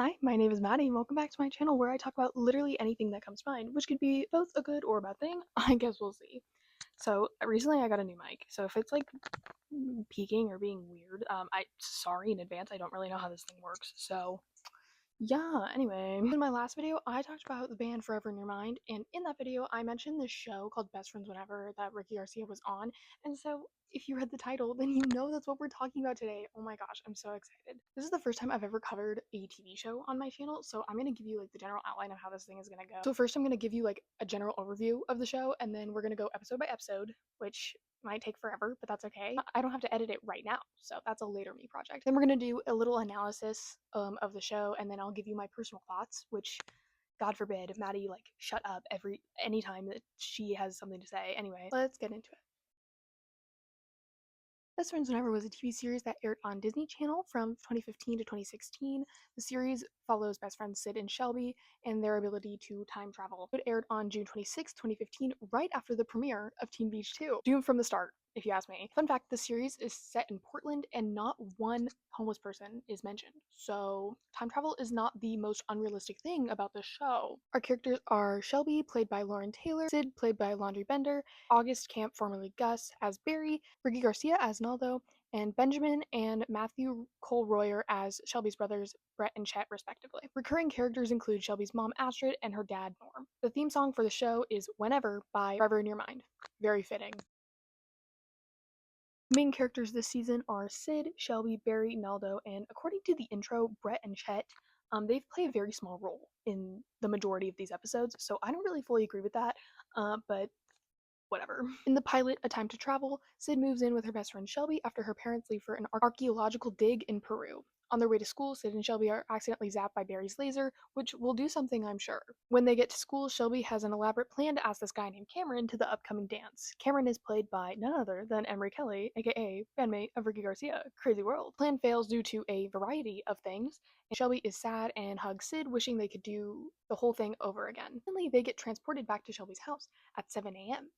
Hi, my name is Maddie, and welcome back to my channel where I talk about literally anything that comes to mind, which could be both a good or a bad thing. I guess we'll see. So recently I got a new mic, so if it's like peaking or being weird, I sorry in advance. I don't really know how this thing works. So yeah, anyway, in my last video, I talked about the band Forever in Your Mind, and in that video, I mentioned this show called Best Friends Whenever that Ricky Garcia was on, and so if you read the title, then you know that's what we're talking about today. Oh my gosh, I'm so excited. This is the first time I've ever covered a TV show on my channel, so I'm gonna give you like the general outline of how this thing is gonna go. So first I'm gonna give you like a general overview of the show, and then we're gonna go episode by episode, which might take forever, but that's okay. I don't have to edit it right now, so that's a later me project. Then we're gonna do a little analysis of the show, and then I'll give you my personal thoughts, which God forbid Maddie like shut up anytime that she has something to say. Anyway, let's get into it. Best Friends Whenever was a TV series that aired on Disney Channel from 2015 to 2016. The series follows best friends Sid and Shelby and their ability to time travel. It aired on June 26, 2015, right after the premiere of Teen Beach 2. Doomed from the start, if you ask me. Fun fact, the series is set in Portland and not one homeless person is mentioned. So time travel is not the most unrealistic thing about the show. Our characters are Shelby, played by Lauren Taylor, Sid, played by Laundry Bender, August Camp, formerly Gus, as Barry, Ricky Garcia as Naldo, and Benjamin and Matthew Cole Royer as Shelby's brothers, Brett and Chet, respectively. Recurring characters include Shelby's mom, Astrid, and her dad, Norm. The theme song for the show is Whenever by Forever in Your Mind. Very fitting. Main characters this season are Sid, Shelby, Barry, Naldo, and according to the intro, Brett and Chet, they've played a very small role in the majority of these episodes, so I don't really fully agree with that, but whatever. In the pilot, A Time to Travel, Sid moves in with her best friend Shelby after her parents leave for an archaeological dig in Peru. On their way to school, Sid and Shelby are accidentally zapped by Barry's laser, which will do something, I'm sure. When they get to school, Shelby has an elaborate plan to ask this guy named Cameron to the upcoming dance. Cameron is played by none other than Emery Kelly, aka bandmate of Ricky Garcia. Crazy world. Plan fails due to a variety of things, and Shelby is sad and hugs Sid, wishing they could do the whole thing over again. Finally, they get transported back to Shelby's house at 7 a.m.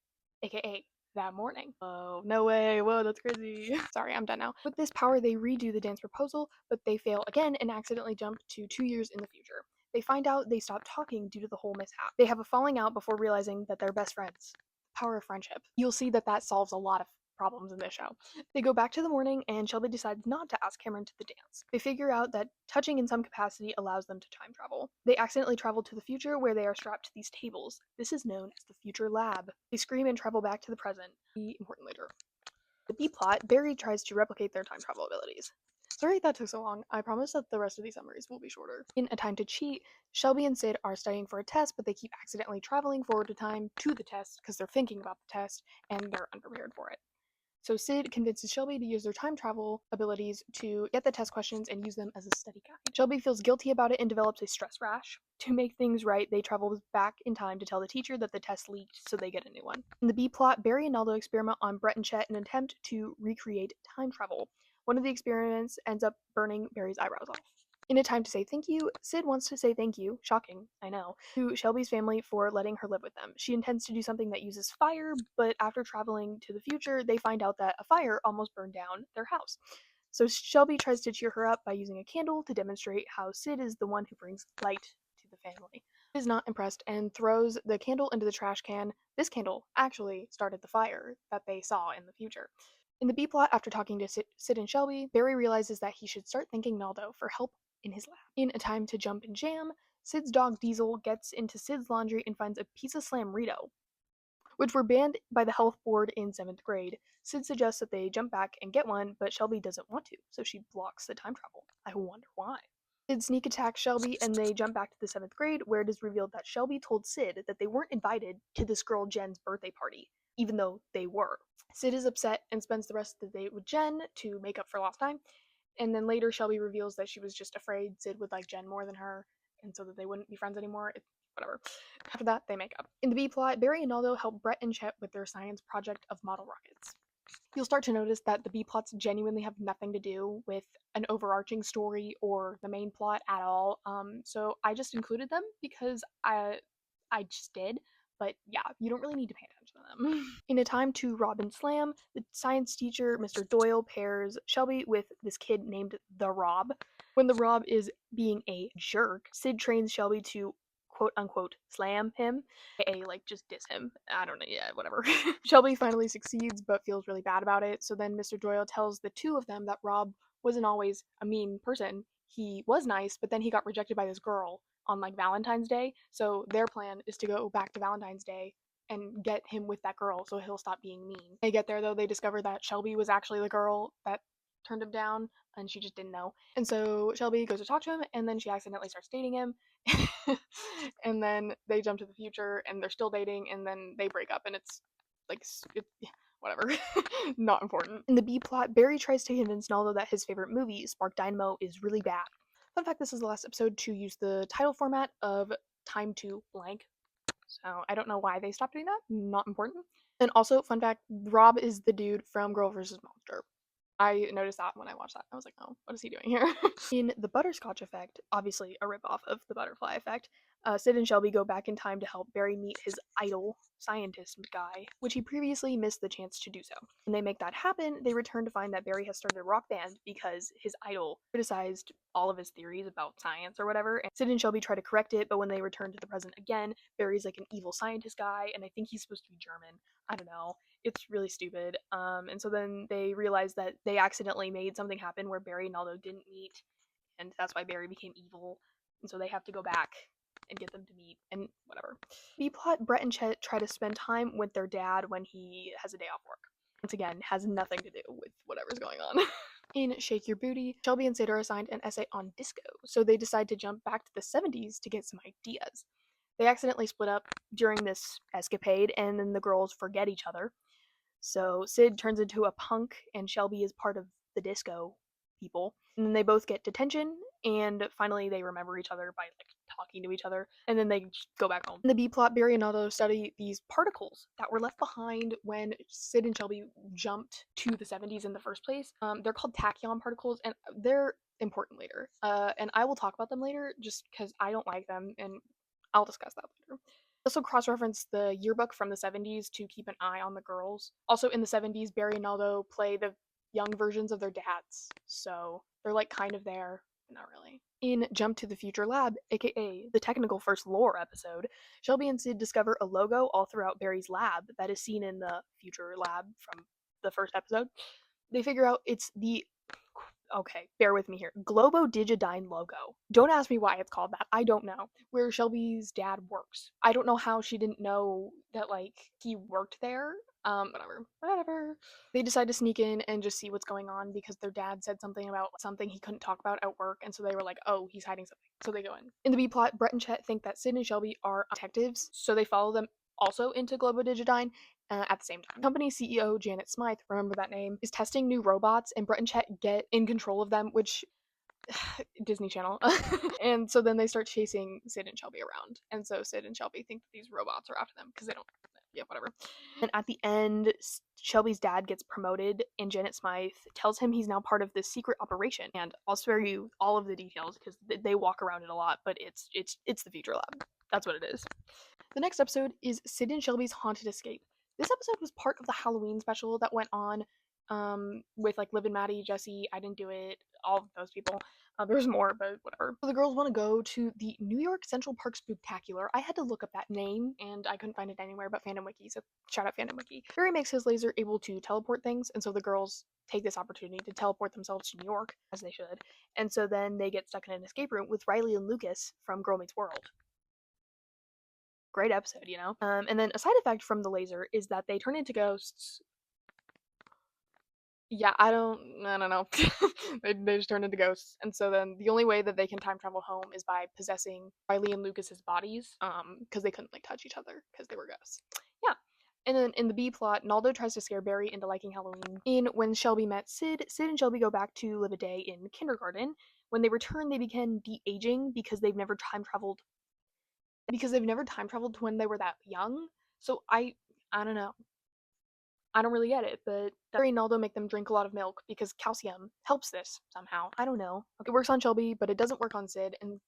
aka that morning. Oh, no way. Whoa, that's crazy. Sorry, I'm done now. With this power, they redo the dance proposal, but they fail again and accidentally jump to 2 years in the future. They find out they stopped talking due to the whole mishap. They have a falling out before realizing that they're best friends. Power of friendship. You'll see that that solves a lot of problems in this show. They go back to the morning and Shelby decides not to ask Cameron to the dance. They figure out that touching in some capacity allows them to time travel. They accidentally travel to the future where they are strapped to these tables. This is known as the future lab. They scream and travel back to the present. Be important later. The B plot, Barry tries to replicate their time travel abilities. Sorry that took so long. I promise that the rest of these summaries will be shorter. In A Time to Cheat, Shelby and Sid are studying for a test, but they keep accidentally traveling forward to time to the test because they're thinking about the test and they're unprepared for it. So Sid convinces Shelby to use their time travel abilities to get the test questions and use them as a study guide. Shelby feels guilty about it and develops a stress rash. To make things right, they travel back in time to tell the teacher that the test leaked, so they get a new one. In the B plot, Barry and Naldo experiment on Brett and Chet in an attempt to recreate time travel. One of the experiments ends up burning Barry's eyebrows off. In A Time to Say Thank You, Sid wants to say thank you, shocking, I know, to Shelby's family for letting her live with them. She intends to do something that uses fire, but after traveling to the future, they find out that a fire almost burned down their house. So Shelby tries to cheer her up by using a candle to demonstrate how Sid is the one who brings light to the family. Sid is not impressed and throws the candle into the trash can. This candle actually started the fire that they saw in the future. In the B plot, after talking to Sid and Shelby, Barry realizes that he should start thanking Naldo for help in his lab. In A Time to Jump and Jam, Sid's dog Diesel gets into Sid's laundry and finds a piece of Slamrito, which were banned by the health board in 7th grade. Sid suggests that they jump back and get one, but Shelby doesn't want to, so she blocks the time travel. I wonder why. Sid sneak attacks Shelby and they jump back to the 7th grade, where it is revealed that Shelby told Sid that they weren't invited to this girl Jen's birthday party, even though they were. Sid is upset and spends the rest of the day with Jen to make up for lost time. And then later, Shelby reveals that she was just afraid Sid would like Jen more than her, and so that they wouldn't be friends anymore. Whatever. After that, they make up. In the B plot, Barry and Naldo help Brett and Chet with their science project of model rockets. You'll start to notice that the B plots genuinely have nothing to do with an overarching story or the main plot at all. So I just included them because I just did. But yeah, you don't really need to pay attention to them. In A Time to Rob and Slam, the science teacher, Mr. Doyle, pairs Shelby with this kid named the Rob. When the Rob is being a jerk, Sid trains Shelby to quote unquote slam him, aka like just diss him. I don't know, yeah, whatever. Shelby finally succeeds but feels really bad about it, so then Mr. Doyle tells the two of them that Rob wasn't always a mean person. He was nice, but then he got rejected by this girl on like Valentine's Day, so their plan is to go back to Valentine's Day and get him with that girl so he'll stop being mean. They get there though, they discover that Shelby was actually the girl that turned him down and she just didn't know. And so Shelby goes to talk to him and then she accidentally starts dating him. And then they jump to the future and they're still dating and then they break up and it's like whatever. Not important. In the B plot, Barry tries to convince Naldo that his favorite movie, Spark Dynamo, is really bad. Fun fact, this is the last episode to use the title format of time to blank. So I don't know why they stopped doing that. Not important. And also, fun fact, Rob is the dude from Girl vs. Monster. I noticed that when I watched that. I was like, oh, what is he doing here? In the butterscotch effect, obviously a ripoff of the butterfly effect, Sid and Shelby go back in time to help Barry meet his idol scientist guy, which he previously missed the chance to do so. When they make that happen, they return to find that Barry has started a rock band because his idol criticized all of his theories about science or whatever. And Sid and Shelby try to correct it, but when they return to the present again, Barry's like an evil scientist guy, and I think he's supposed to be German. I don't know. It's really stupid. And so then they realize that they accidentally made something happen where Barry and Naldo didn't meet, and that's why Barry became evil. And so they have to go back and get them to meet, and whatever. B plot, Brett and Chet try to spend time with their dad when he has a day off work. Once again, has nothing to do with whatever's going on. In Shake Your Booty, Shelby and Sid are assigned an essay on disco, so they decide to jump back to the 70s to get some ideas. They accidentally split up during this escapade, and then the girls forget each other. So Sid turns into a punk, and Shelby is part of the disco people. And then they both get detention, and finally they remember each other by like talking to each other, and then they just go back home. In the B plot, Barry and Otto study these particles that were left behind when Sid and Shelby jumped to the 70s in the first place. They're called tachyon particles, and they're important later. And I will talk about them later, just because I don't like them, and I'll discuss that later. Also cross-reference the yearbook from the 70s to keep an eye on the girls. Also in the 70s, Barry and Naldo play the young versions of their dads, so they're like kind of there, but not really. In Jump to the Future Lab, aka the technical first lore episode, Shelby and Sid discover a logo all throughout Barry's lab that is seen in the future lab from the first episode. They figure out it's the okay, bear with me here. Globo-Digidyne logo. Don't ask me why it's called that. I don't know. Where Shelby's dad works. I don't know how she didn't know that, like, he worked there. Whatever. They decide to sneak in and just see what's going on because their dad said something about something he couldn't talk about at work, and so they were like, oh, he's hiding something. So they go in. In the B plot, Brett and Chet think that Sid and Shelby are detectives, so they follow them also into Globo-Digidyne at the same time. Company CEO Janet Smythe, remember that name, is testing new robots, and Brett and Chet get in control of them, which Disney Channel. And so then they start chasing Sid and Shelby around. And so Sid and Shelby think that these robots are after them because they don't. Yeah, whatever. And at the end, Shelby's dad gets promoted, and Janet Smythe tells him he's now part of this secret operation. And I'll spare you all of the details because they walk around it a lot, but it's the future lab. That's what it is. The next episode is Sid and Shelby's Haunted Escape. This episode was part of the Halloween special that went on with like Liv and Maddie, Jesse, I Didn't Do It, all of those people. There's more, but whatever. So the girls want to go to the New York Central Park Spooktacular. I had to look up that name, and I couldn't find it anywhere but Fandom Wiki, so shout out Fandom Wiki. Barry makes his laser able to teleport things, and so the girls take this opportunity to teleport themselves to New York, as they should. And so then they get stuck in an escape room with Riley and Lucas from Girl Meets World. Great episode, you know? And then a side effect from the laser is that they turn into ghosts. Yeah, I don't know. They just turn into ghosts. And so then the only way that they can time travel home is by possessing Riley and Lucas's bodies, because they couldn't like touch each other because they were ghosts. Yeah. And then in the B plot, Naldo tries to scare Barry into liking Halloween. In When Shelby Met Sid, Sid and Shelby go back to live a day in kindergarten. When they return, they begin de-aging because they've never time traveled to when they were that young. So I don't know. I don't really get it, but Barry and Naldo make them drink a lot of milk because calcium helps this somehow. I don't know. It works on Shelby, but it doesn't work on Sid, and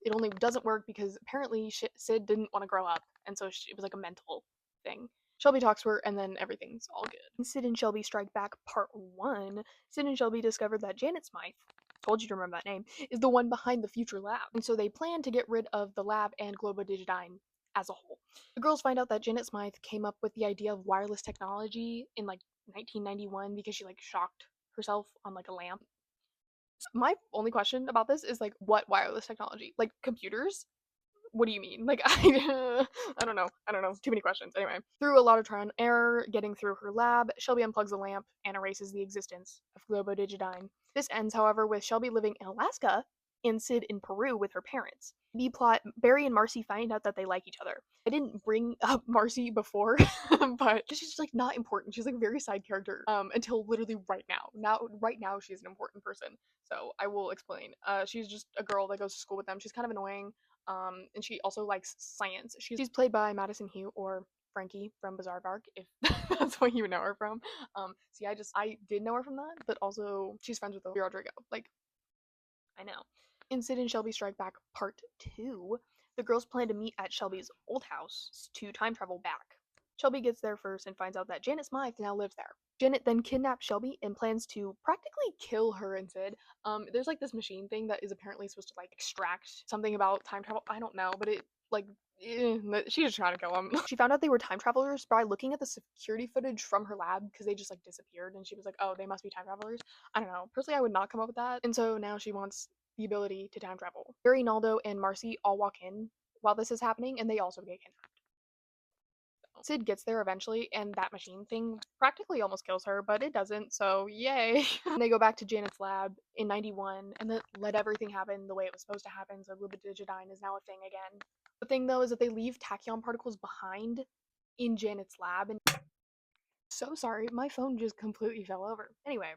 it only doesn't work because apparently Sid didn't want to grow up, and so it was like a mental thing. Shelby talks to her, and then everything's all good. In Sid and Shelby Strike Back Part 1, Sid and Shelby discovered that Janet Smythe told you to remember that name, is the one behind the future lab. And so they plan to get rid of the lab and Globodigidine as a whole. The girls find out that Janet Smythe came up with the idea of wireless technology in like 1991 because she like shocked herself on like a lamp. My only question about this is like, what wireless technology? Like computers? What do you mean? Like, I don't know. I don't know. Too many questions. Anyway, through a lot of trial and error, getting through her lab, Shelby unplugs the lamp and erases the existence of Globodigidine. This ends, however, with Shelby living in Alaska and Sid in Peru with her parents. B plot, Barry and Marcy find out that they like each other. I didn't bring up Marcy before, but she's like not important. She's like a very side character until literally right now. Right now, she's an important person. So I will explain. She's just a girl that goes to school with them. She's kind of annoying. And she also likes science. She's played by Madison Hugh or Frankie from Bizarre Dark, if that's what you know her from. See, I did know her from that, but also she's friends with Rodrigo. Like, I know. In Sid and Shelby Strike Back Part 2, the girls plan to meet at Shelby's old house to time travel back. Shelby gets there first and finds out that Janet Smythe now lives there. Janet then kidnaps Shelby and plans to practically kill her and Sid. There's like this machine thing that is apparently supposed to like extract something about time travel. I don't know, but it like she's just trying to kill him. She found out they were time travelers by looking at the security footage from her lab because they just like disappeared, and she was like, "Oh, they must be time travelers." I don't know. Personally, I would not come up with that, and so now she wants the ability to time travel. Barry, Naldo, and Marcy all walk in while this is happening, and they also get kidnapped. Sid gets there eventually, and that machine thing practically almost kills her, but it doesn't, so yay. They go back to Janet's lab in 91 and then let everything happen the way it was supposed to happen, so Globodigidine is now a thing again. The thing though is that they leave tachyon particles behind in Janet's lab, and so sorry, my phone just completely fell over. Anyway,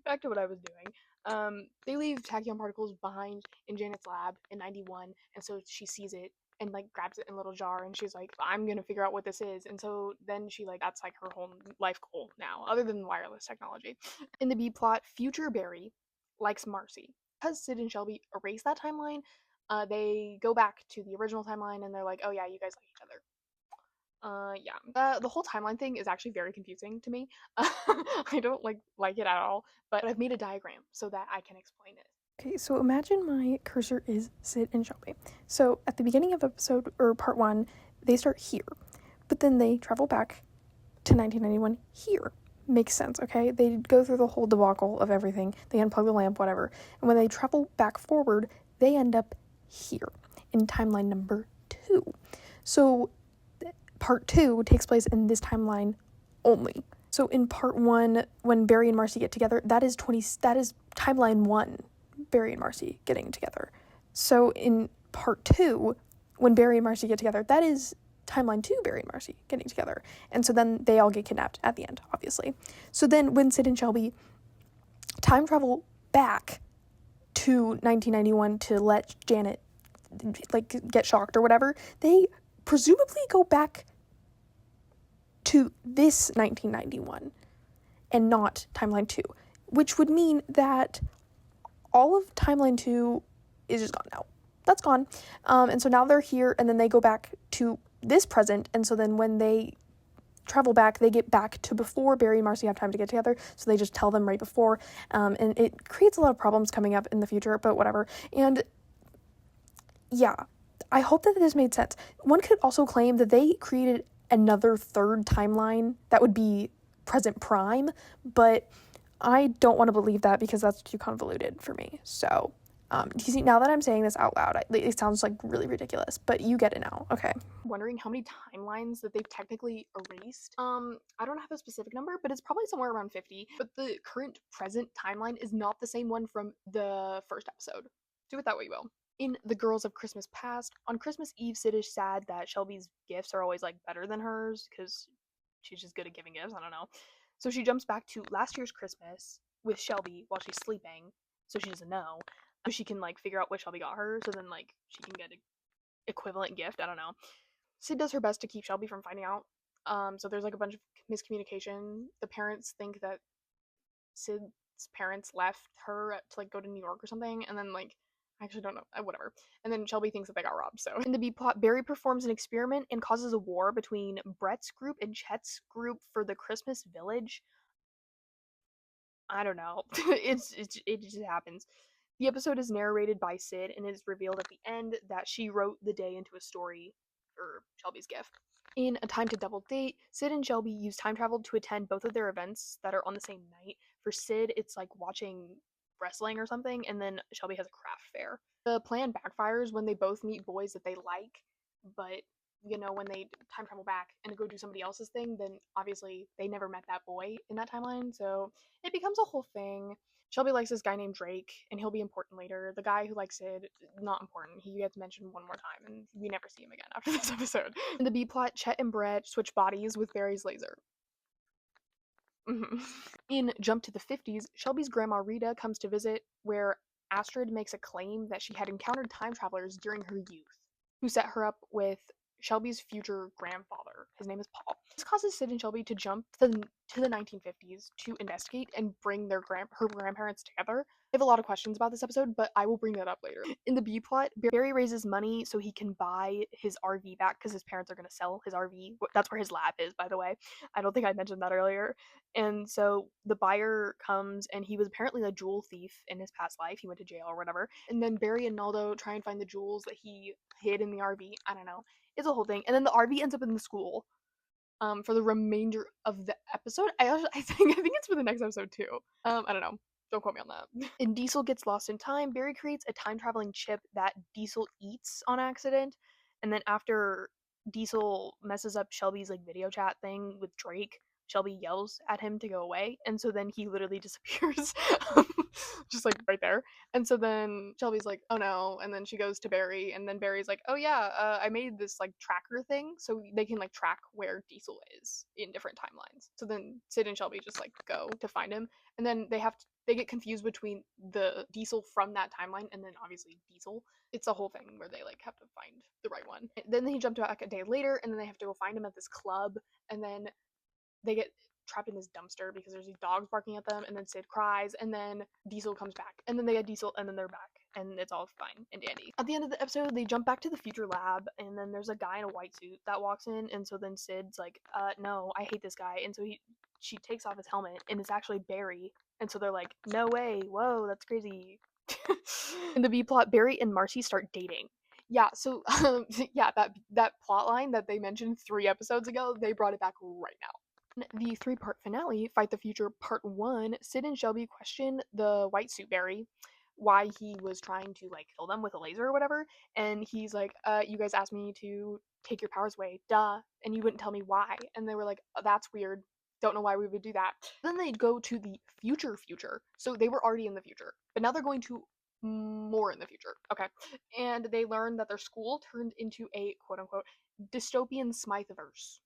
back to what I was doing. They leave tachyon particles behind in Janet's lab in 91, and so she sees it and like grabs it in a little jar, and she's like, I'm gonna figure out what this is. And so then she like that's like her whole life goal now, other than wireless technology. In the B plot, future Barry likes Marcy. Because Sid and Shelby erase that timeline, they go back to the original timeline and they're like, oh yeah, you guys like each other. Yeah. The whole timeline thing is actually very confusing to me. I don't like it at all, but I've made a diagram so that I can explain it. Okay, so imagine my cursor is Sid and Shelby. So at the beginning of episode or part 1, they start here, but then they travel back to 1991 here. Makes sense, okay? They go through the whole debacle of everything. They unplug the lamp, whatever. And when they travel back forward, they end up here in timeline number 2. So part 2 takes place in this timeline only. So in part 1, when Barry and Marcy get together, that is timeline 1, Barry and Marcy getting together. So in part 2, when Barry and Marcy get together, that is timeline 2, Barry and Marcy getting together. And so then they all get kidnapped at the end, obviously. So then when Sid and Shelby time travel back to 1991 to let Janet like get shocked or whatever, they presumably go back to this 1991 and not timeline 2, which would mean that all of timeline 2 is just gone now. That's gone. And so now they're here, and then they go back to this present, and so then when they travel back, they get back to before Barry and Marcy have time to get together, so they just tell them right before, and it creates a lot of problems coming up in the future, but whatever. And yeah, I hope that this made sense. One could also claim that they created another third timeline that would be present prime, but I don't want to believe that because that's too convoluted for me. So, you see, now that I'm saying this out loud, it sounds like really ridiculous, but you get it now, okay? Wondering how many timelines that they've technically erased. I don't have a specific number, but it's probably somewhere around 50, but the current present timeline is not the same one from the first episode. Do with that what you will. In The Girls of Christmas Past, on Christmas Eve, Sid is sad that Shelby's gifts are always like better than hers because she's just good at giving gifts. I don't know. So she jumps back to last year's Christmas with Shelby while she's sleeping, so she doesn't know. So she can like figure out what Shelby got her, so then like she can get an equivalent gift. I don't know. Sid does her best to keep Shelby from finding out. So there's like a bunch of miscommunication. The parents think that Sid's parents left her to like go to New York or something, and then like I actually don't know, whatever. And then Shelby thinks that they got robbed. So in the B plot, Barry performs an experiment and causes a war between Brett's group and Chet's group for the Christmas village. I don't know. It just happens. The episode is narrated by Sid, and it is revealed at the end that she wrote the day into a story for Shelby's gift. In A Time to Double Date, Sid and Shelby use time travel to attend both of their events that are on the same night. For Sid, it's like watching wrestling or something, and then Shelby has a craft fair. The plan backfires when they both meet boys that they like, but when they time travel back and go do somebody else's thing, then obviously they never met that boy in that timeline, so it becomes a whole thing. Shelby likes this guy named Drake, and he'll be important later. The guy who likes Sid, not important. He gets mentioned one more time, and we never see him again after this episode. In the B plot, Chet and Brett switch bodies with Barry's laser. In Jump to the 50s, Shelby's grandma Rita comes to visit, where Astrid makes a claim that she had encountered time travelers during her youth, who set her up with Shelby's future grandfather. His name is Paul. This causes Sid and Shelby to jump to the 1950s to investigate and bring her grandparents together. I have a lot of questions about this episode, but I will bring that up later. In the B plot, Barry raises money so he can buy his RV back because his parents are going to sell his RV. That's where his lab is, by the way. I don't think I mentioned that earlier. And so the buyer comes, and he was apparently a jewel thief in his past life. He went to jail or whatever. And then Barry and Naldo try and find the jewels that he hid in the RV. I don't know. It's a whole thing. And then the RV ends up in the school for the remainder of the episode. I think it's for the next episode too. I don't know. Don't quote me on that. And Diesel gets lost in time. Barry creates a time traveling chip that Diesel eats on accident. And then after Diesel messes up Shelby's like video chat thing with Drake, Shelby yells at him to go away, and so then he literally disappears, just like right there. And so then Shelby's like, "Oh no!" And then she goes to Barry, and then Barry's like, "Oh yeah, I made this like tracker thing, so they can like track where Diesel is in different timelines." So then Sid and Shelby just like go to find him, and then they get confused between the Diesel from that timeline and then obviously Diesel. It's a whole thing where they like have to find the right one. Then he jumped back a day later, and then they have to go find him at this club, and then they get trapped in this dumpster because there's these dogs barking at them, and then Sid cries, and then Diesel comes back, and then they get Diesel, and then they're back, and it's all fine and dandy. At the end of the episode, they jump back to the future lab, and then there's a guy in a white suit that walks in, and so then Sid's like, no, I hate this guy, and so she takes off his helmet, and it's actually Barry, and so they're like, no way, whoa, that's crazy. In the B plot, Barry and Marcy start dating. Yeah, so yeah, that plot line that they mentioned 3 episodes ago, they brought it back right now. The 3-part finale, Fight the Future Part 1, Sid and Shelby question the white suit Barry why he was trying to like kill them with a laser or whatever, and he's like, you guys asked me to take your powers away, duh, and you wouldn't tell me why. And they were like, oh, that's weird, don't know why we would do that. Then they'd go to the future, so they were already in the future, but now they're going to more in the future, okay, and they learned that their school turned into a quote-unquote dystopian Smytheverse.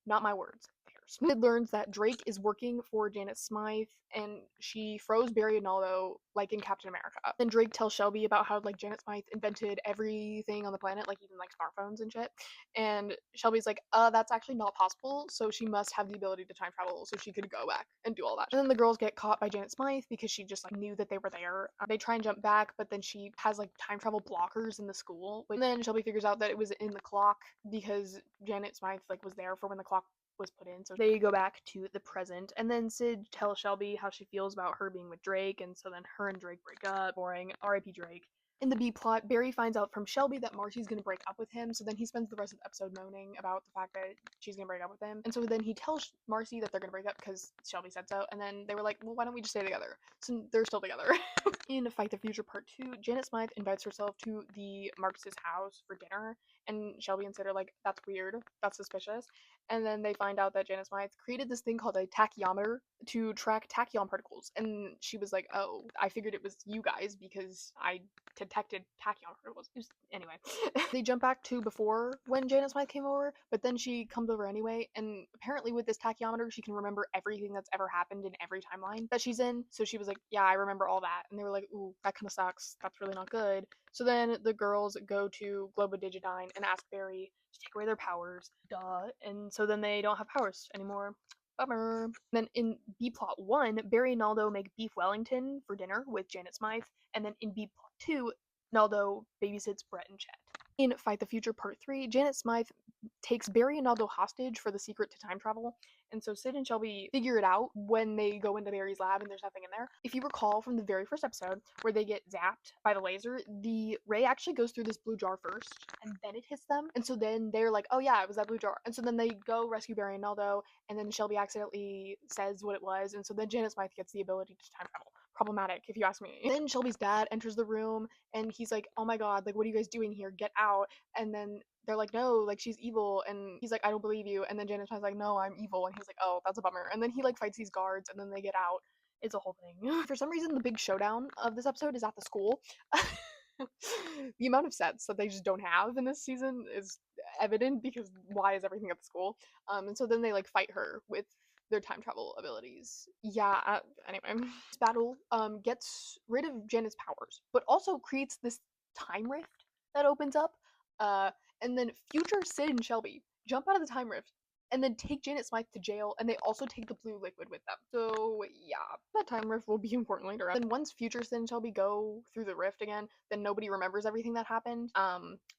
Not my words. Sid learns that Drake is working for Janet Smythe, and she froze Barry and Naldo like in Captain America. Then Drake tells Shelby about how like Janet Smythe invented everything on the planet, like even like smartphones and shit. And Shelby's like, that's actually not possible, so she must have the ability to time travel so she could go back and do all that. And then the girls get caught by Janet Smythe because she just like knew that they were there. They try and jump back, but then she has like time travel blockers in the school. And then Shelby figures out that it was in the clock because Janet Smythe like was there for when the clock was put in, so they go back to the present, and then Sid tells Shelby how she feels about her being with Drake, and so then her and Drake break up. Boring. R.I.P. Drake. In the B plot, Barry finds out from Shelby that Marcy's gonna break up with him, so then he spends the rest of the episode moaning about the fact that she's gonna break up with him, and so then he tells Marcy that they're gonna break up because Shelby said so, and then they were like, well, why don't we just stay together? So they're still together. In Fight the Future Part 2, Janet Smythe invites herself to the Marcus's house for dinner, and Shelby and Sid are like, that's weird, that's suspicious. And then they find out that Janet Smythe created this thing called a tachyometer to track tachyon particles. And she was like, oh, I figured it was you guys because I detected tachyon particles. Anyway, they jump back to before when Janet Smythe came over, but then she comes over anyway. And apparently with this tachyometer, she can remember everything that's ever happened in every timeline that she's in. So she was like, yeah, I remember all that. And they were like, ooh, that kind of sucks. That's really not good. So then the girls go to Globodigidine and ask Barry to take away their powers. Duh. And so then they don't have powers anymore. Bummer. Then in B plot 1, Barry and Naldo make beef Wellington for dinner with Janet Smythe. And then in B plot 2, Naldo babysits Brett and Chet. In Fight the Future Part 3, Janet Smythe takes Barry and Naldo hostage for the secret to time travel, and so Sid and Shelby figure it out when they go into Barry's lab and there's nothing in there. If you recall from the very first episode where they get zapped by the laser, the ray actually goes through this blue jar first, and then it hits them, and so then they're like, oh yeah, it was that blue jar. And so then they go rescue Barry and Naldo, and then Shelby accidentally says what it was, and so then Janet Smythe gets the ability to time travel. Problematic, if you ask me. Then Shelby's dad enters the room, and he's like, oh my god, like, what are you guys doing here? Get out. And then they're like, no, like, she's evil. And he's like, I don't believe you. And then Janet Smith's like, no, I'm evil. And he's like, oh, that's a bummer. And then he like fights these guards, and then they get out. It's a whole thing. For some reason, the big showdown of this episode is at the school. The amount of sets that they just don't have in this season is evident, because why is everything at the school? And so then they like fight her with their time travel abilities. Yeah, anyway. This battle gets rid of Janet's powers, but also creates this time rift that opens up. Uh, and then future Sid and Shelby jump out of the time rift and then take Janet Smythe to jail, and they also take the blue liquid with them. So yeah, that time rift will be important later on. Then once future Sid and Shelby go through the rift again, then nobody remembers everything that happened.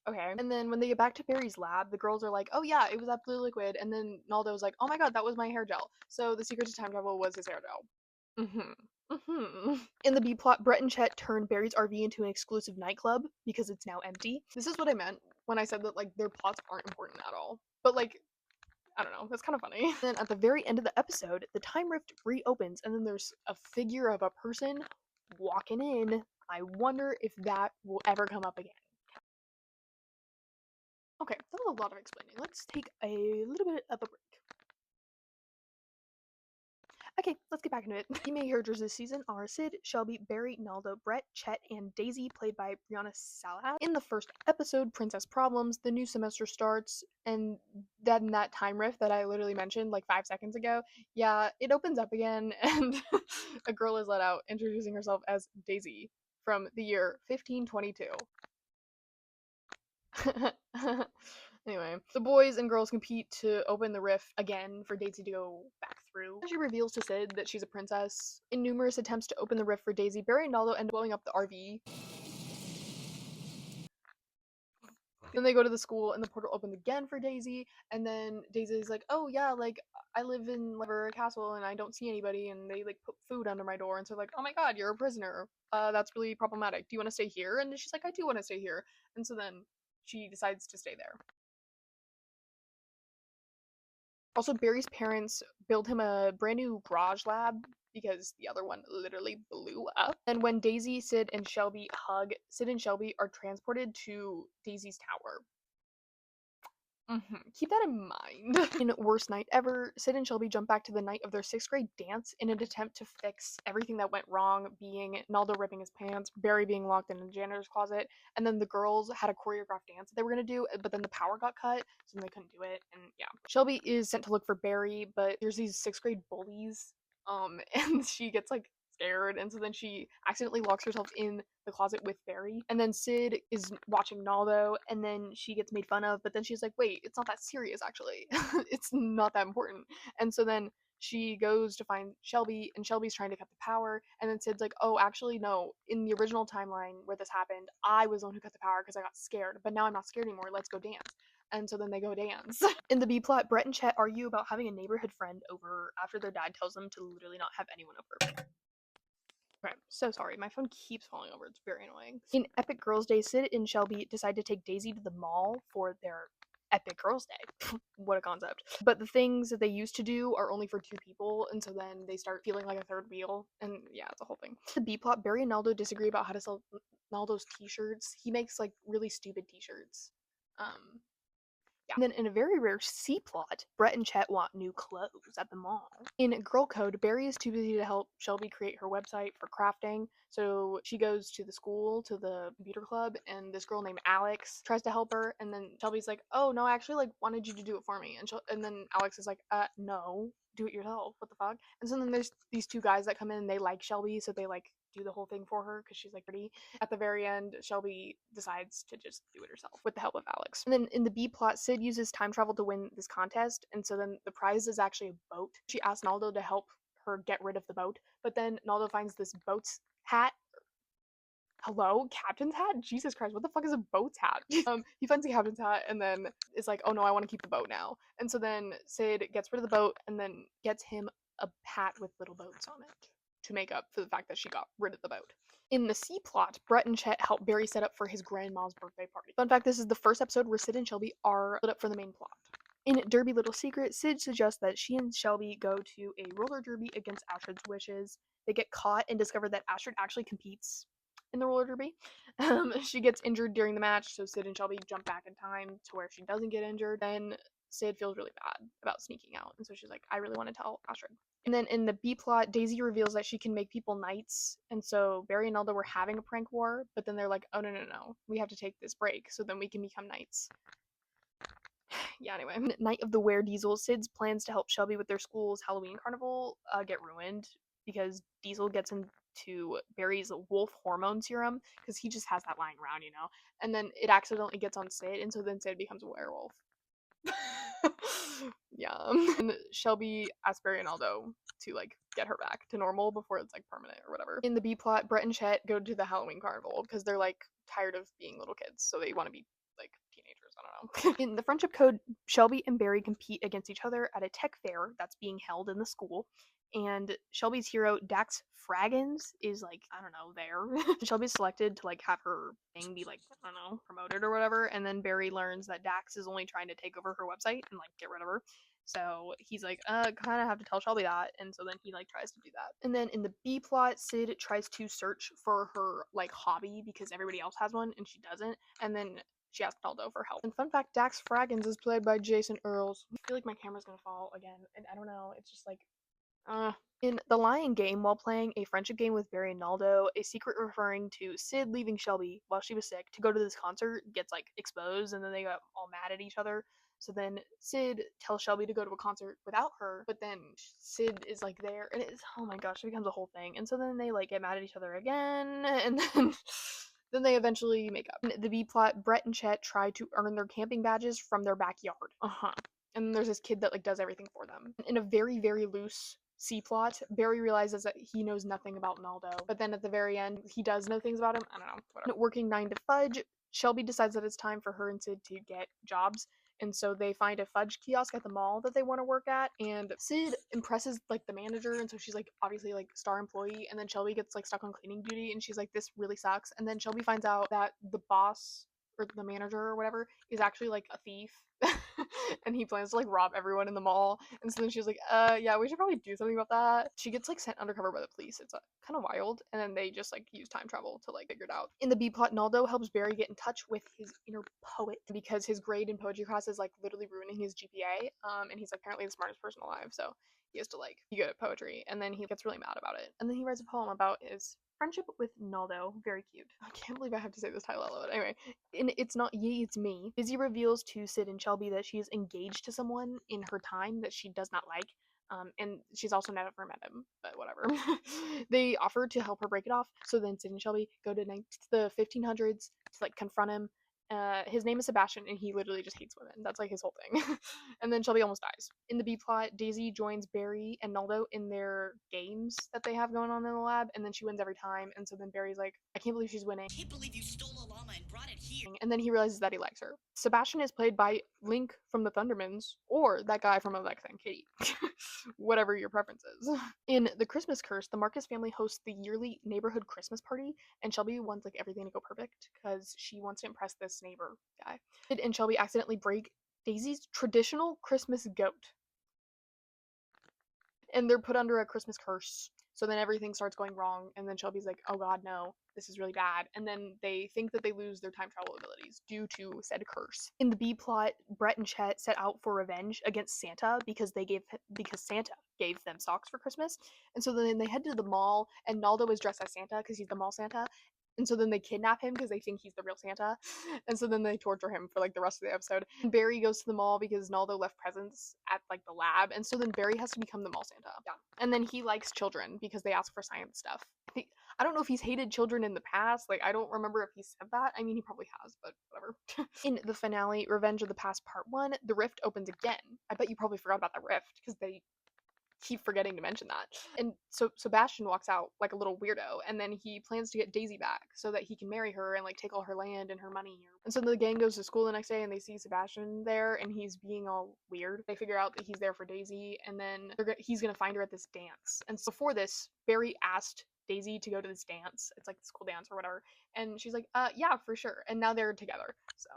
Okay. And then when they get back to Barry's lab, the girls are like, oh yeah, it was that blue liquid. And then Naldo's like, oh my god, that was my hair gel. So the secret to time travel was his hair gel. In the B plot, Brett and Chet turn Barry's RV into an exclusive nightclub because it's now empty. This is what I meant when I said that like their plots aren't important at all. But like, I don't know, that's kind of funny. Then at the very end of the episode, the time rift reopens, and then there's a figure of a person walking in. I wonder if that will ever come up again. Okay, that was a lot of explaining. Let's take a little bit of a break. Okay, let's get back into it. The main characters this season are Sid, Shelby, Barry, Naldo, Brett, Chet, and Daisy, played by Brianna Salas. In the first episode, Princess Problems, the new semester starts, and then that time rift that I literally mentioned like 5 seconds ago, yeah, it opens up again, and a girl is let out, introducing herself as Daisy from the year 1522. Anyway, the boys and girls compete to open the rift again for Daisy to go back through. She reveals to Sid that she's a princess. In numerous attempts to open the rift for Daisy, Barry and Naldo end up blowing up the RV. Then they go to the school, and the portal opens again for Daisy, and then Daisy's like, oh yeah, like, I live in a castle and I don't see anybody, and they like put food under my door, and so like, oh my god, you're a prisoner. That's really problematic. Do you want to stay here? And she's like, I do want to stay here. And so then she decides to stay there. Also, Barry's parents build him a brand new garage lab because the other one literally blew up. And when Daisy, Sid, and Shelby hug, Sid and Shelby are transported to Daisy's tower. Keep that in mind. In Worst Night Ever, Sid and Shelby jump back to the night of their 6th grade dance in an attempt to fix everything that went wrong, being Naldo ripping his pants, Barry being locked in the janitor's closet, and then the girls had a choreographed dance that they were gonna do, but then the power got cut, so they couldn't do it, and yeah. Shelby is sent to look for Barry, but there's these 6th grade bullies, and she gets like scared, and so then she accidentally locks herself in the closet with Barry. And then Sid is watching Naldo, and then she gets made fun of, but then she's like, wait, it's not that serious actually. It's not that important. And so then she goes to find Shelby, and Shelby's trying to cut the power, and then Sid's like, oh, actually no, in the original timeline where this happened, I was the one who cut the power because I got scared, but now I'm not scared anymore, let's go dance. And so then they go dance. In the B plot, Brett and Chet argue about having a neighborhood friend over after their dad tells them to literally not have anyone over. Okay, so sorry, my phone keeps falling over, it's very annoying. In Epic Girls Day, Sid and Shelby decide to take Daisy to the mall for their Epic Girls Day. What a concept. But the things that they used to do are only for 2 people, and so then they start feeling like a third wheel, and yeah, it's a whole thing. The B plot, Barry and Naldo disagree about how to sell Naldo's t-shirts. He makes like really stupid t-shirts. Yeah. And then in a very rare C plot, Brett and Chet want new clothes at the mall. In Girl Code, Barry is too busy to help Shelby create her website for crafting, so she goes to the school, to the computer club, and this girl named Alex tries to help her, and then Shelby's like, oh no, I actually like wanted you to do it for me, and then Alex is like, no, do it yourself, what the fuck? And so then there's these 2 guys that come in, and they like Shelby, so they like do the whole thing for her because she's like pretty. At the very end, Shelby decides to just do it herself with the help of Alex. And then in the B plot, Sid uses time travel to win this contest, and so then the prize is actually a boat. She asks Naldo to help her get rid of the boat, but then Naldo finds this boat's hat. hello, captain's hat? Jesus Christ, what the fuck is a boat's hat? He finds a captain's hat and then is like, oh no, I want to keep the boat now. And so then Sid gets rid of the boat and then gets him a hat with little boats on it to make up for the fact that she got rid of the boat. In the C plot, Brett and Chet help Barry set up for his grandma's birthday party. Fun fact, this is the first episode where Sid and Shelby are split up for the main plot. In Derby Little Secret, Sid suggests that she and Shelby go to a roller derby against Astrid's wishes. They get caught and discover that Astrid actually competes in the roller derby. She gets injured during the match, so Sid and Shelby jump back in time to where she doesn't get injured. Then Sid feels really bad about sneaking out, and so she's like, I really want to tell Astrid. And then in the B plot, Daisy reveals that she can make people knights, and so Barry and Nelda were having a prank war, but then they're like, oh no, we have to take this break so then we can become knights. Yeah, anyway. Night of the Were-Diesel, Sid's plans to help Shelby with their school's Halloween carnival get ruined because Diesel gets into Barry's wolf hormone serum because he just has that lying around, and then it accidentally gets on Sid, and so then Sid becomes a werewolf. Yeah. And Shelby asks Barry and Aldo to like get her back to normal before it's like permanent or whatever. In the B plot, Brett and Chet go to the Halloween carnival because they're like tired of being little kids, so they want to be like teenagers. I don't know. In the friendship code, Shelby and Barry compete against each other at a tech fair that's being held in the school. And Shelby's hero, Dax Fraggins, is like, I don't know, there. Shelby's selected to like have her thing be like, I don't know, promoted or whatever. And then Barry learns that Dax is only trying to take over her website and like get rid of her. So he's like, kind of have to tell Shelby that. And so then he like tries to do that. And then in the B plot, Sid tries to search for her like hobby because everybody else has one and she doesn't. And then she asked Aldo for help. And fun fact, Dax Fraggins is played by Jason Earls. I feel like my camera's gonna fall again. And I don't know, it's just like, in The Lion Game, while playing a friendship game with Barry and Naldo, a secret referring to Sid leaving Shelby while she was sick to go to this concert gets like exposed, and then they got all mad at each other. So then Sid tells Shelby to go to a concert without her, but then Sid is like there, and it's, oh my gosh, it becomes a whole thing. And so then they like get mad at each other again, and then then they eventually make up. In the B plot, Brett and Chet try to earn their camping badges from their backyard. And then there's this kid that like does everything for them. In a very, very loose C plot, Barry realizes that he knows nothing about Naldo, but then at the very end, he does know things about him. I don't know, whatever. Working 9 to fudge, Shelby decides that it's time for her and Sid to get jobs, and so they find a fudge kiosk at the mall that they want to work at, and Sid impresses like the manager, and so she's like obviously like star employee, and then Shelby gets like stuck on cleaning duty, and she's like, this really sucks, and then Shelby finds out that the boss or the manager or whatever is actually like a thief. And he plans to like rob everyone in the mall, and so then she's like, yeah, we should probably do something about that. She gets like sent undercover by the police. It's kind of wild, and then they just like use time travel to like figure it out. In the B plot, Naldo helps Barry get in touch with his inner poet because his grade in poetry class is like literally ruining his GPA, and he's like apparently the smartest person alive, so he has to like be good at poetry, and then he gets really mad about it, and then he writes a poem about his friendship with Naldo. Very cute. I can't believe I have to say this title out loud. Anyway, in It's Not Ye, It's Me, Izzy reveals to Sid and Shelby that she is engaged to someone in her time that she does not like. And she's also never met him, but whatever. They offer to help her break it off, so then Sid and Shelby go to the 1500s to like confront him. His name is Sebastian, and he literally just hates women. That's like his whole thing. And then Shelby almost dies. In the B plot, Daisy joins Barry and Naldo in their games that they have going on in the lab, and then she wins every time. And so then Barry's like, I can't believe she's winning. I can't believe you stole a llama and brought it here. And then he realizes that he likes her. Sebastian is played by Link from the Thundermans, or that guy from Alexa and Kitty. Whatever your preference is. In The Christmas Curse, the Marcus family hosts the yearly neighborhood Christmas party, and Shelby wants like everything to go perfect because she wants to impress this neighbor guy. Sid and Shelby accidentally break Daisy's traditional Christmas goat, and they're put under a Christmas curse. So then everything starts going wrong, and then Shelby's like, oh god, no, this is really bad. And then they think that they lose their time travel abilities due to said curse. In the B plot, Brett and Chet set out for revenge against Santa because Santa gave them socks for Christmas. And so then they head to the mall, and Naldo is dressed as Santa because he's the mall Santa. And so then they kidnap him because they think he's the real Santa. And so then they torture him for like the rest of the episode. And Barry goes to the mall because Naldo left presents at like the lab. And so then Barry has to become the mall Santa. Yeah. And then he likes children because they ask for science stuff. I don't know if he's hated children in the past. Like, I don't remember if he said that. I mean, he probably has, but whatever. In the finale, Revenge of the Past Part 1, the rift opens again. I bet you probably forgot about the rift because they keep forgetting to mention that. And so Sebastian walks out like a little weirdo, and then he plans to get Daisy back so that he can marry her and like take all her land and her money. And so the gang goes to school the next day and they see Sebastian there and he's being all weird. They figure out that he's there for Daisy, and then he's gonna find her at this dance. And so before this, Barry asked Daisy to go to this dance. It's like this cool dance or whatever. And she's like, yeah, for sure. And now they're together. So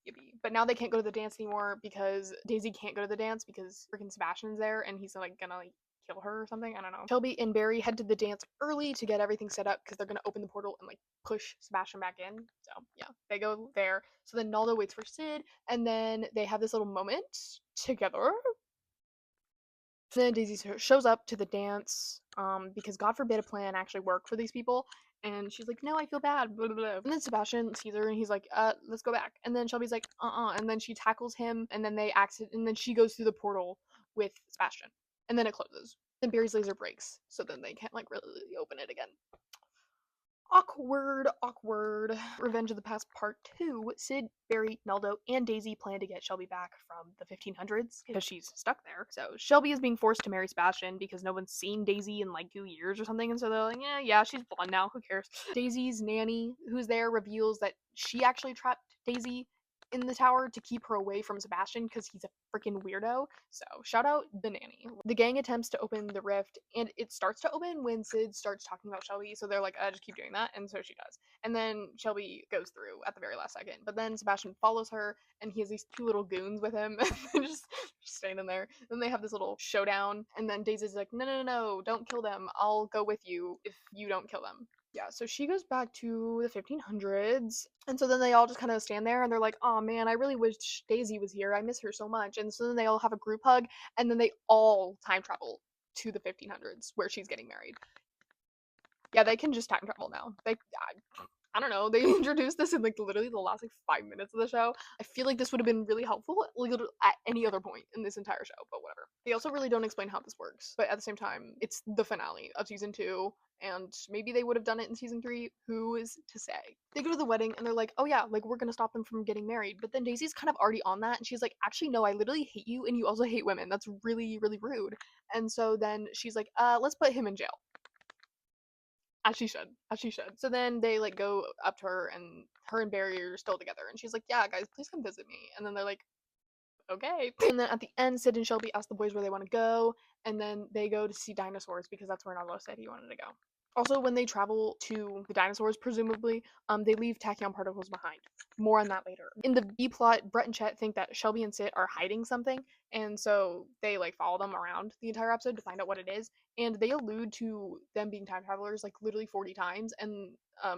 yippee. But now they can't go to the dance anymore because Daisy can't go to the dance because freaking Sebastian's there and he's like gonna like kill her or something. I don't know. Shelby and Barry head to the dance early to get everything set up because they're gonna open the portal and like push Sebastian back in. So yeah, they go there. So then Naldo waits for Sid, and then they have this little moment together. Then Daisy shows up to the dance because God forbid a plan actually worked for these people. And she's like, no, I feel bad. Blah, blah, blah. And then Sebastian sees her and he's like, let's go back. And then Shelby's like, And then she tackles him and then they and then she goes through the portal with Sebastian. And then it closes. Then Barry's laser breaks. So then they can't like really open it again. Awkward. Revenge of the Past Part 2. Sid, Barry, Naldo, and Daisy plan to get Shelby back from the 1500s because she's stuck there. So Shelby is being forced to marry Sebastian because no one's seen Daisy in like 2 years or something, and so they're like, yeah, she's blonde now, who cares? Daisy's nanny, who's there, reveals that she actually trapped Daisy in the tower to keep her away from Sebastian because he's a freaking weirdo. So shout out the nanny. The gang attempts to open the rift and it starts to open when Sid starts talking about Shelby. So they're like, just keep doing that. And so she does. And then Shelby goes through at the very last second. But then Sebastian follows her and he has these 2 little goons with him just standing there. Then they have this little showdown. And then Daisy's like, no, don't kill them. I'll go with you if you don't kill them. Yeah, so she goes back to the 1500s, and so then they all just kind of stand there, and they're like, oh man, I really wish Daisy was here, I miss her so much, and so then they all have a group hug, and then they all time travel to the 1500s, where she's getting married. Yeah, they can just time travel now. I don't know, they introduced this in like literally the last like 5 minutes of the show. I feel like this would have been really helpful like, at any other point in this entire show, but whatever. They also really don't explain how this works, but at the same time, it's the finale of season 2, and maybe they would have done it in season 3, who is to say? They go to the wedding and they're like, oh yeah, like we're gonna stop them from getting married, but then Daisy's kind of already on that, and she's like, actually no, I literally hate you and you also hate women, that's really, really rude. And so then she's like, let's put him in jail. As she should. So then they like go up to her and her and Barry are still together and she's like, yeah, guys, please come visit me. And then they're like, okay. And then at the end, Sid and Shelby ask the boys where they want to go, and then they go to see dinosaurs because that's where Naldo said he wanted to go. Also, when they travel to the dinosaurs, presumably, they leave tachyon particles behind. More on that later. In the B plot, Brett and Chet think that Shelby and Sid are hiding something, and so they like follow them around the entire episode to find out what it is. And they allude to them being time travelers like literally 40 times, and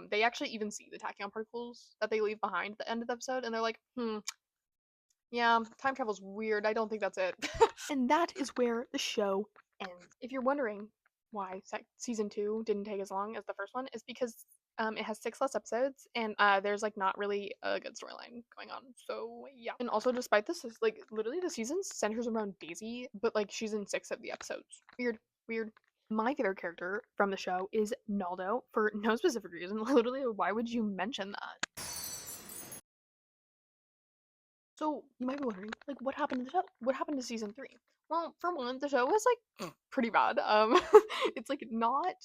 they actually even see the tachyon particles that they leave behind at the end of the episode, and they're like, yeah, time travel's weird. I don't think that's it. And that is where the show ends. If you're wondering why season 2 didn't take as long as the first one, is because it has 6 less episodes and there's like not really a good storyline going on. So yeah. And also, despite this, is like literally the season centers around Daisy, but like she's in 6 of the episodes. Weird. My favorite character from the show is Naldo for no specific reason. Literally, why would you mention that? So you might be wondering, like, what happened to the show? What happened to season 3? Well, for one, the show was like pretty bad. It's like not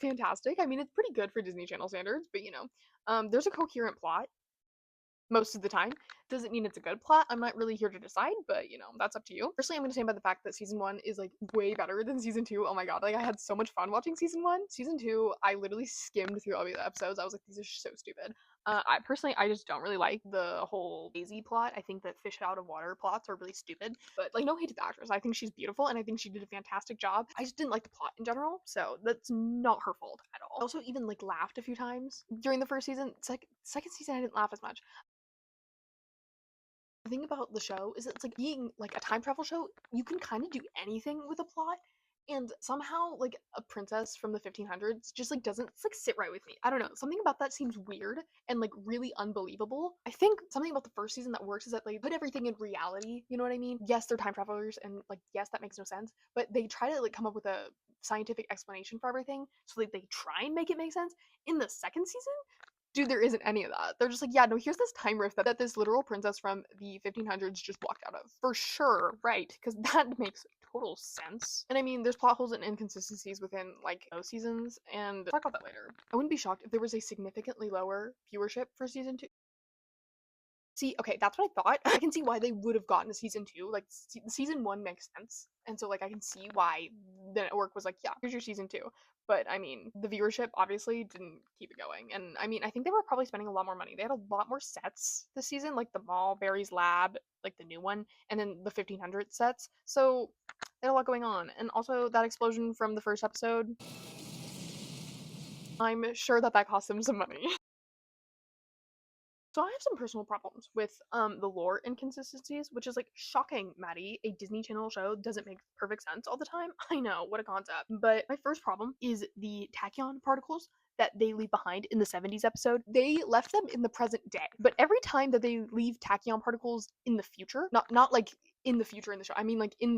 fantastic. I mean, it's pretty good for Disney Channel standards, but there's a coherent plot most of the time. Doesn't mean it's a good plot. I'm not really here to decide, but that's up to you. Personally, I'm gonna stand by the fact that season 1 is like way better than season 2. Oh my god, like I had so much fun watching season 1. Season 2, I literally skimmed through all the episodes. I was like, these are so stupid. I just don't really like the whole Daisy plot. I think that fish out of water plots are really stupid. But like, no hate to the actress. I think she's beautiful and I think she did a fantastic job. I just didn't like the plot in general, so that's not her fault at all. I also even like laughed a few times during the first season. It's like second season I didn't laugh as much. The thing about the show is it's like being like a time travel show, you can kind of do anything with a plot, and somehow like a princess from the 1500s just like doesn't like sit right with me. I don't know, something about that seems weird and like really unbelievable. I think something about the first season that works is that they put everything in reality, you know what I mean? Yes, they're time travelers and like yes, that makes no sense, but they try to like come up with a scientific explanation for everything, so like they try and make it make sense. In the second season, dude, there isn't any of that. They're just like, yeah, no, here's this time rift that this literal princess from the 1500s just walked out of. For sure, right, because that makes total sense. And I mean, there's plot holes and inconsistencies within like those seasons, and we'll talk about that later. I wouldn't be shocked if there was a significantly lower viewership for season 2. See, okay, that's what I thought. I can see why they would have gotten a season 2. Like, season 1 makes sense. And so, like, I can see why the network was like, yeah, here's your season 2. But, I mean, the viewership obviously didn't keep it going. And, I mean, I think they were probably spending a lot more money. They had a lot more sets this season, like the mall, Barry's lab, like the new one, and then the 1500 sets. So, they had a lot going on. And also, that explosion from the first episode, I'm sure that cost them some money. So I have some personal problems with the lore inconsistencies, which is like shocking, Maddie. A Disney Channel show doesn't make perfect sense all the time. I know, what a concept. But my first problem is the tachyon particles that they leave behind in the 70s episode. They left them in the present day. But every time that they leave tachyon particles in the future, not like in the future in the show. I mean like in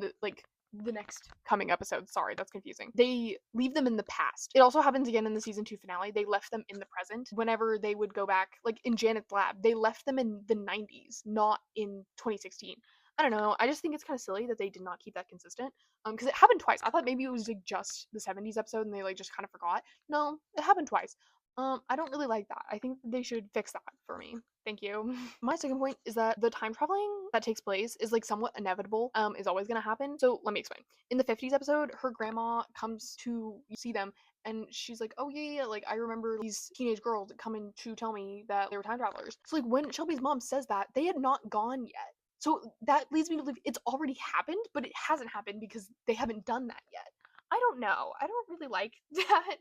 the next coming episode. Sorry, that's confusing. They leave them in the past. It also happens again in the season 2 finale. They left them in the present whenever they would go back, like in Janet's lab. They left them in the 90s, not in 2016. I don't know. I just think it's kind of silly that they did not keep that consistent. Because it happened twice. I thought maybe it was like just the 70s episode and they like just kind of forgot. No, it happened twice. I don't really like that. I think they should fix that for me. Thank you. My second point is that the time traveling that takes place is like somewhat inevitable, is always gonna happen. So let me explain. In the 50s episode, her grandma comes to see them and she's like, oh yeah, like I remember these teenage girls coming to tell me that they were time travelers. So like when Shelby's mom says that, they had not gone yet. So that leads me to believe it's already happened, but it hasn't happened because they haven't done that yet. I don't know. I don't really like that.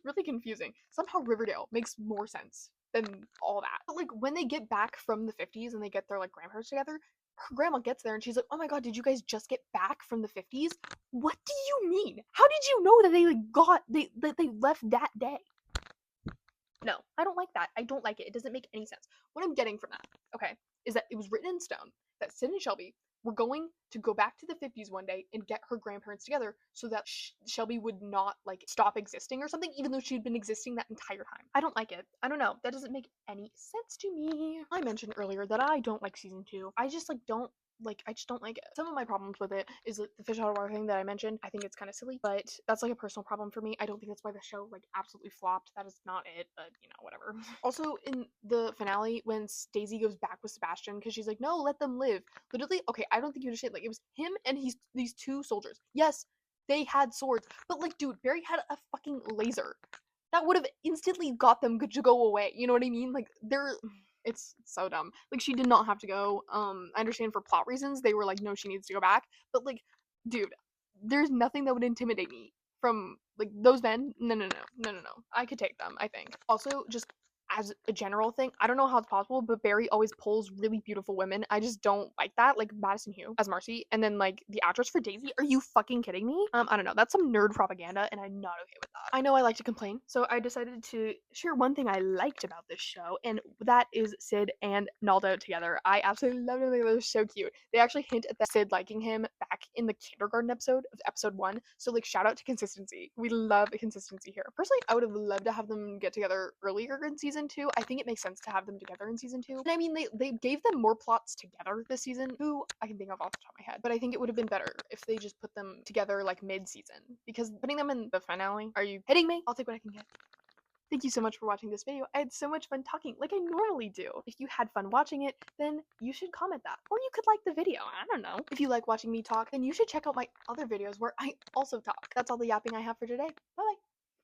Really confusing. Somehow Riverdale makes more sense than all that. But like when they get back from the 50s and they get their like grandparents together, her grandma gets there and she's like, "Oh my god, did you guys just get back from the 50s? What do you mean? How did you know that they like they left that day?" No, I don't like that. I don't like it. It doesn't make any sense. What I'm getting from that, okay, is that it was written in stone that Sid and Shelby were going to go back to the 50s one day and get her grandparents together so that Shelby would not like stop existing or something, even though she'd been existing that entire time. I don't like it. I don't know. That doesn't make any sense to me. I mentioned earlier that I don't like season 2. I just I just don't like it. Some of my problems with it is like, the fish out of water thing that I mentioned. I think it's kind of silly, but that's like a personal problem for me. I don't think that's why the show like absolutely flopped. That is not it, but you know, whatever. Also, in the finale, when Daisy goes back with Sebastian because she's like, no, let them live. Literally, okay, I don't think you understand. Like, it was him and these two soldiers. Yes, they had swords, but like, dude, Barry had a fucking laser. That would have instantly got them to go away. You know what I mean? Like, it's so dumb. Like, she did not have to go. I understand for plot reasons they were like, no, she needs to go back. But like, dude, there's nothing that would intimidate me from like those men. No. I could take them, I think. Also, just as a general thing, I don't know how it's possible, but Barry always pulls really beautiful women. I just don't like that. Like Madison Hugh as Marcy, and then like the actress for Daisy. Are you fucking kidding me? I don't know. That's some nerd propaganda, and I'm not okay with that. I know I like to complain, so I decided to share one thing I liked about this show, and that is Sid and Naldo together. I absolutely love them. They're so cute. They actually hint at Sid liking him back in the kindergarten episode of episode 1. So like shout out to consistency. We love consistency here. Personally, I would have loved to have them get together earlier in season 2. I think it makes sense to have them together in season 2. And I mean they gave them more plots together this season, who I can think of off the top of my head. But I think it would have been better if they just put them together like mid-season. Because putting them in the finale, are you kidding me? I'll take what I can get. Thank you so much for watching this video. I had so much fun talking like I normally do. If you had fun watching it, then you should comment that. Or you could like the video. I don't know. If you like watching me talk, then you should check out my other videos where I also talk. That's all the yapping I have for today. Bye bye.